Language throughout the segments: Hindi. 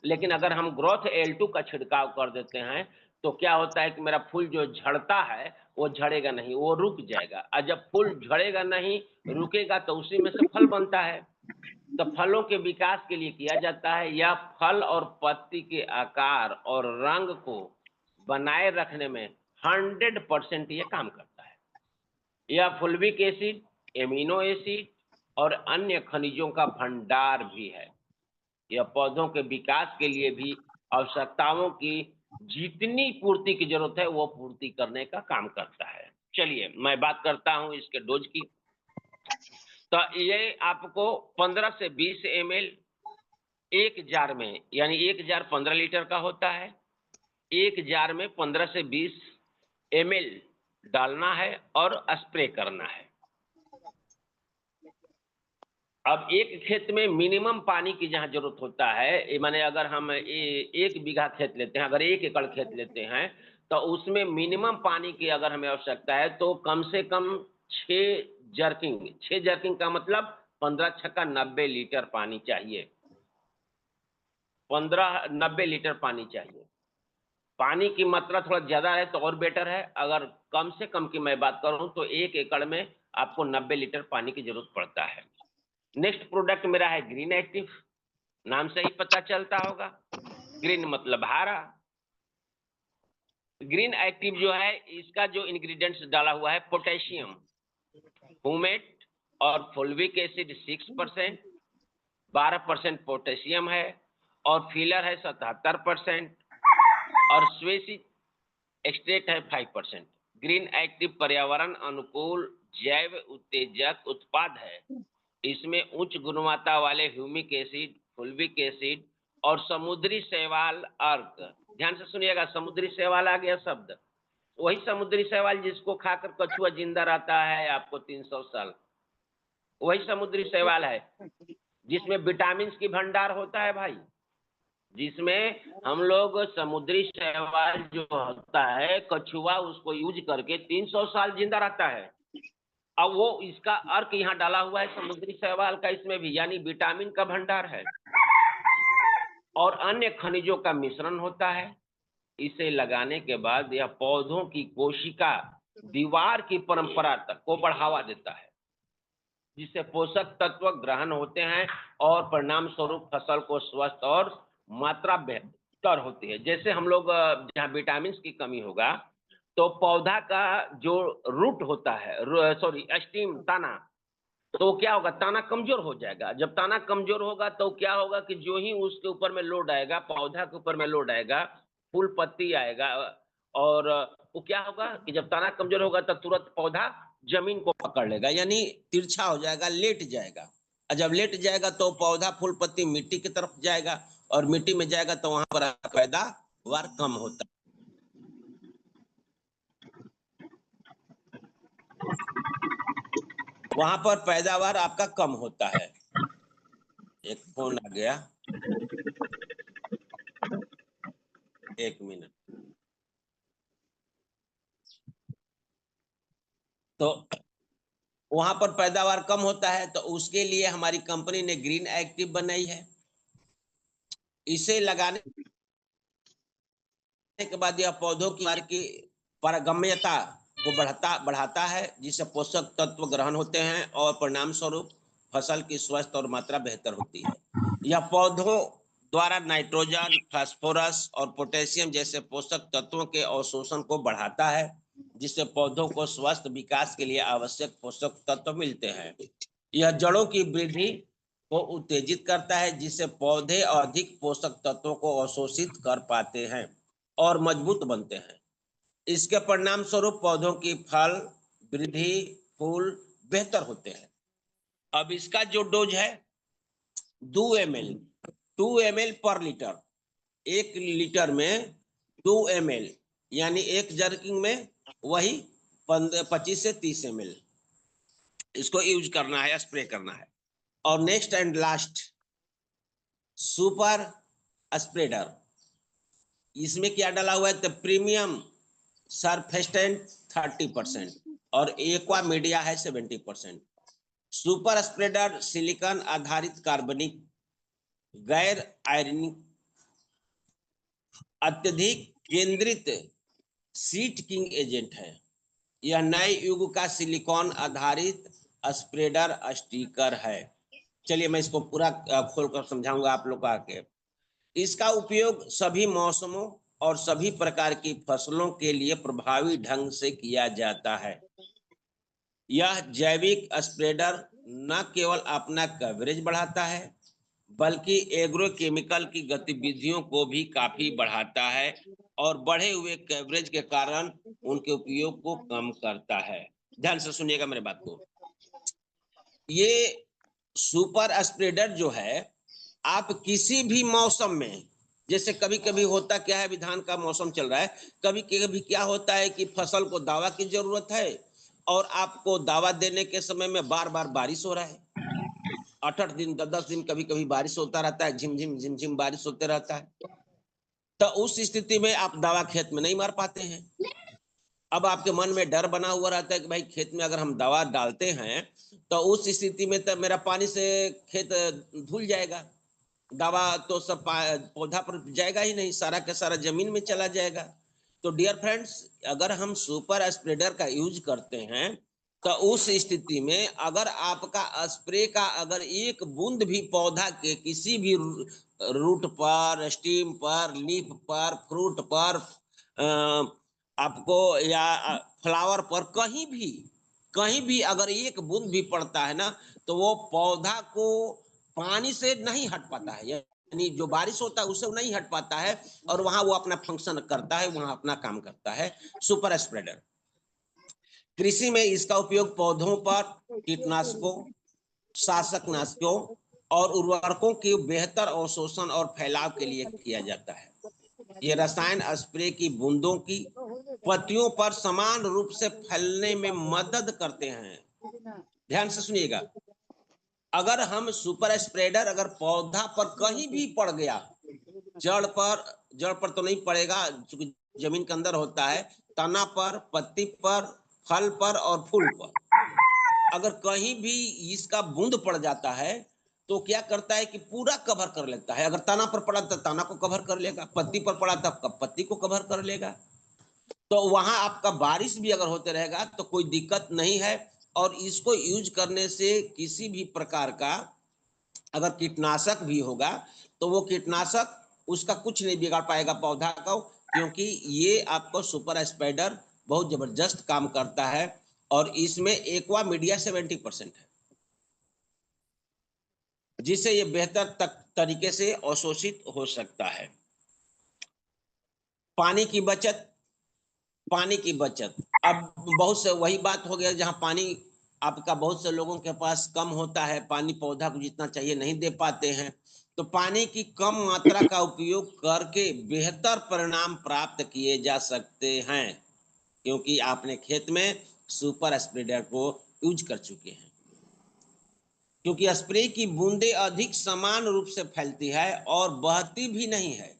लेकिन अगर हम ग्रोथ L2 का छिड़काव कर देते हैं तो क्या होता है कि मेरा फूल जो झड़ता है वो झड़ेगा नहीं, वो रुक जाएगा, और जब फूल झड़ेगा नहीं, रुकेगा, तो उसी में से फल बनता है। तो फलों के विकास के लिए किया जाता है। यह फल और पत्ती के आकार और रंग को बनाए रखने में 100% ये काम करता है। यह फुल्विक एसिड, एमिनो एसिड और अन्य खनिजों का भंडार भी है। यह पौधों के विकास के लिए भी आवश्यकताओं की जितनी पूर्ति की जरूरत है वो पूर्ति करने का काम करता है। चलिए मैं बात करता हूं इसके डोज की। तो ये आपको 15 से 20 ml एक जार में, यानी एक जार 15 लीटर का होता है, एक जार में 15 से 20 ml डालना है और स्प्रे करना है। अब एक खेत में मिनिमम पानी की जहां जरूरत होता है, माने अगर हम 1 बीघा खेत लेते हैं, अगर 1 एकड़ खेत लेते हैं, तो उसमें मिनिमम पानी की अगर हमें आवश्यकता है तो कम से कम 6 जर्किंग, 6 जर्किंग का मतलब 15 छक्का 90 लीटर पानी चाहिए। 90 लीटर पानी चाहिए। पानी की मात्रा थोड़ा ज्यादा है तो और बेटर है। अगर कम से कम की मैं बात करूं तो 1 एकड़ में आपको 90 लीटर पानी की जरूरत पड़ता है। नेक्स्ट प्रोडक्ट मेरा है ग्रीन एक्टिव। नाम से ही पता चलता होगा, ग्रीन मतलब हरा। ग्रीन एक्टिव जो है, इसका जो इंग्रेडिएंट्स डाला हुआ है, पोटेशियम, हुमेट और फुल्विक एसिड 6%, 12% पोटेशियम है, और फिलर है 77%, और स्वेसिक एक्सट्रैक्ट है 5%। ग्रीन एक्टिव पर्यावरण अनुकूल जैव उत्तेजक उत्पाद है। इसमें उच्च गुणवत्ता वाले ह्यूमिक एसिड, फुल्विक एसिड और समुद्री शैवाल अर्क, ध्यान से सुनिएगा, समुद्री शैवाल आ गया शब्द, वही समुद्री शैवाल जिसको खाकर कछुआ जिंदा रहता है आपको 300 साल, वही समुद्री शैवाल है जिसमें विटामिन की भंडार होता है भाई, जिसमें हम लोग समुद्री शैवाल जो होता है कछुआ, उसको यूज करके 300 साल जिंदा रहता है। अब वो इसका अर्क यहाँ डाला हुआ है समुद्री शैवाल का इसमें भी, यानी विटामिन का भंडार है और अन्य खनिजों का मिश्रण होता है। इसे लगाने के बाद यह पौधों की कोशिका दीवार की परंपरा तक को बढ़ावा देता है, जिससे पोषक तत्व ग्रहण होते हैं और परिणाम स्वरूप फसल को स्वस्थ और मात्रा बेहतर होती है। जैसे हम लोग जहाँ विटामिन की कमी होगा तो पौधा का जो रूट होता है, सॉरी स्टीम, तना, तो क्या होगा, तना कमजोर हो जाएगा। जब तना कमजोर होगा तो क्या होगा कि जो ही उसके ऊपर में लोड आएगा, पौधा के ऊपर में लोड आएगा, फूल पत्ती आएगा, और वो क्या होगा कि जब तना कमजोर होगा तो तुरंत पौधा जमीन को पकड़ लेगा, यानी तिरछा हो जाएगा, लेट जाएगा। और जब लेट जाएगा तो पौधा फूल पत्ती मिट्टी की तरफ जाएगा, और मिट्टी में जाएगा तो वहां पर पैदावार कम होता है। वहां पर पैदावार आपका कम होता है। एक फोन आ गया, एक मिनट। तो वहां पर पैदावार कम होता है, तो उसके लिए हमारी कंपनी ने ग्रीन एक्टिव बनाई है। इसे लगाने के बाद यह पौधों की पारगम्यता को बढ़ाता है, जिससे पोषक तत्व ग्रहण होते हैं और परिणाम स्वरूप फसल की स्वास्थ्य और मात्रा बेहतर होती है। यह पौधों द्वारा नाइट्रोजन, फास्फोरस और पोटेशियम जैसे पोषक तत्वों के अवशोषण को बढ़ाता है, जिससे पौधों को स्वस्थ विकास के लिए आवश्यक पोषक तत्व मिलते हैं। यह जड़ों की वृद्धि को उत्तेजित करता है, जिससे पौधे अधिक पोषक तत्वों को अवशोषित कर पाते हैं और मजबूत बनते हैं। इसके परिणाम स्वरूप पौधों की फल, वृद्धि, फूल बेहतर होते हैं। अब इसका जो डोज है 2 ml, 2 ml पर लीटर, 1 लीटर में 2 ml, यानी एक जर्किंग में वही 25 से 30 ml इसको यूज करना है, स्प्रे करना है। और next and last super spreader, इसमें क्या डाला हुआ है, तो प्रीमियम सरफेस्टेंट 30% और एक्वा मीडिया है 70%। सुपर स्प्रेडर सिलिकॉन आधारित कार्बनिक गैर आयनिक अत्यधिक केंद्रित सीट किंग एजेंट है। यह नए युग का सिलिकॉन आधारित स्प्रेडर स्टिकर है। चलिए मैं इसको पूरा खोलकर समझाऊंगा आप लोग को आके। इसका उपयोग सभी मौसमों और सभी प्रकार की फसलों के लिए प्रभावी ढंग से किया जाता है। यह जैविक स्प्रेडर न केवल अपना कवरेज बढ़ाता है बल्कि एग्रोकेमिकल की गतिविधियों को भी काफी बढ़ाता है और बढ़े हुए कवरेज के कारण उनके उपयोग को कम करता है। ध्यान से सुनिएगा मेरे बात को। ये सुपर स्प्रेडर जो है आप किसी भी मौसम में, जैसे कभी कभी होता क्या है, अभी धान का मौसम चल रहा है, कभी कभी क्या होता है कि फसल को दवा की जरूरत है और आपको दवा देने के समय में बार बार बारिश हो रहा है, 8-8 दिन 10-10 दिन कभी कभी बारिश होता रहता है, झिमझिम बारिश होते रहता है। तो उस स्थिति में आप दवा खेत में नहीं मार पाते हैं। अब आपके मन में डर बना हुआ रहता है कि भाई खेत में अगर हम दवा डालते हैं तो उस स्थिति में तो मेरा पानी से खेत धुल जाएगा, दवा तो सब पौधा पर जाएगा ही नहीं, सारा का सारा जमीन में चला जाएगा। तो डियर फ्रेंड्स, अगर हम सुपर स्प्रेडर का यूज करते हैं तो उस स्थिति में अगर आपका स्प्रे का अगर एक बूंद भी पौधा के किसी भी रूट पर, स्टीम पर, लीफ पर, फ्रूट पर, आपको या फ्लावर पर, कहीं भी अगर एक बूंद भी पड़ता है ना तो वो पौधा को पानी से नहीं हट पाता है, यानी जो बारिश होता है उससे नहीं हट पाता है और वहां वो अपना फंक्शन करता है, वहां अपना काम करता है सुपर स्प्रेडर। कृषि में इसका उपयोग पौधों पर कीटनाशकों, शासकनाशकों और उर्वरकों के बेहतर अवशोषण और फैलाव के लिए किया जाता है। ये रसायन स्प्रे की बूंदों की पत्तियों पर समान रूप से फैलने में मदद करते हैं। ध्यान से सुनिएगा, अगर हम सुपर स्प्रेडर अगर पौधा पर कहीं भी पड़ गया, जड़ पर तो नहीं पड़ेगा क्योंकि जमीन के अंदर होता है, तना पर, पत्ती पर, फल पर और फूल पर अगर कहीं भी इसका बूंद पड़ जाता है तो क्या करता है कि पूरा कवर कर लेता है। अगर तना पर पड़ा तो तना को कवर कर लेगा, पत्ती पर पड़ा तो पत्ती को कवर कर लेगा। तो वहां आपका बारिश भी अगर होते रहेगा तो कोई दिक्कत नहीं है। और इसको यूज करने से किसी भी प्रकार का अगर कीटनाशक भी होगा तो वो कीटनाशक उसका कुछ नहीं बिगाड़ पाएगा पौधा को, क्योंकि ये आपको सुपर स्प्रेडर बहुत जबरदस्त काम करता है और इसमें एक्वा मीडिया 70% है, जिससे ये बेहतर तरीके से अवशोषित हो सकता है। पानी की बचत, अब बहुत से वही बात हो गया जहां पानी आपका बहुत से लोगों के पास कम होता है, पानी पौधा को जितना चाहिए नहीं दे पाते हैं, तो पानी की कम मात्रा का उपयोग करके बेहतर परिणाम प्राप्त किए जा सकते हैं, क्योंकि आपने खेत में सुपर स्प्रेडर को यूज कर चुके हैं। क्योंकि स्प्रे की बूंदें अधिक समान रूप से फैलती है और बहती भी नहीं है।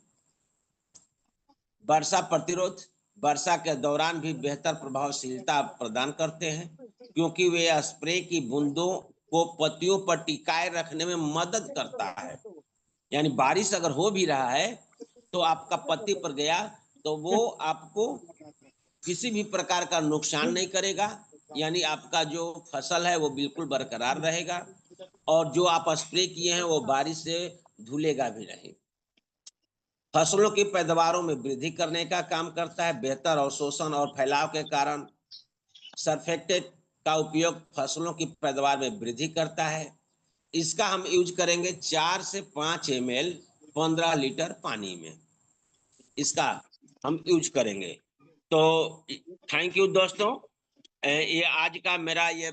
वर्षा प्रतिरोध, वर्षा के दौरान भी बेहतर प्रभावशीलता प्रदान करते हैं, क्योंकि वे स्प्रे की बूंदों को पत्तियों पर टिकाए रखने में मदद करता है। यानी बारिश अगर हो भी रहा है तो आपका पत्ती पर गया तो वो आपको किसी भी प्रकार का नुकसान नहीं करेगा, यानी आपका जो फसल है वो बिल्कुल बरकरार रहेगा और जो आप स्प्रे किए हैं वो बारिश से धुलेगा भी नहीं। फसलों की पैदावारों में वृद्धि करने का काम करता है। बेहतर अवशोषण और फैलाव के कारण सरफेक्टेंट का उपयोग फसलों की पैदावार में वृद्धि करता है। इसका हम यूज करेंगे 4 से 5 ml 15 लीटर पानी में, इसका हम यूज करेंगे। तो थैंक यू दोस्तों, ये आज का मेरा ये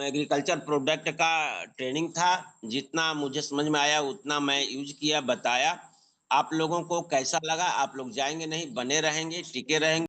एग्रीकल्चर प्रोडक्ट का ट्रेनिंग था। जितना मुझे समझ में आया उतना मैं यूज किया, बताया। आप लोगों को कैसा लगा? आप लोग जाएंगे नहीं, बने रहेंगे, टिके रहेंगे।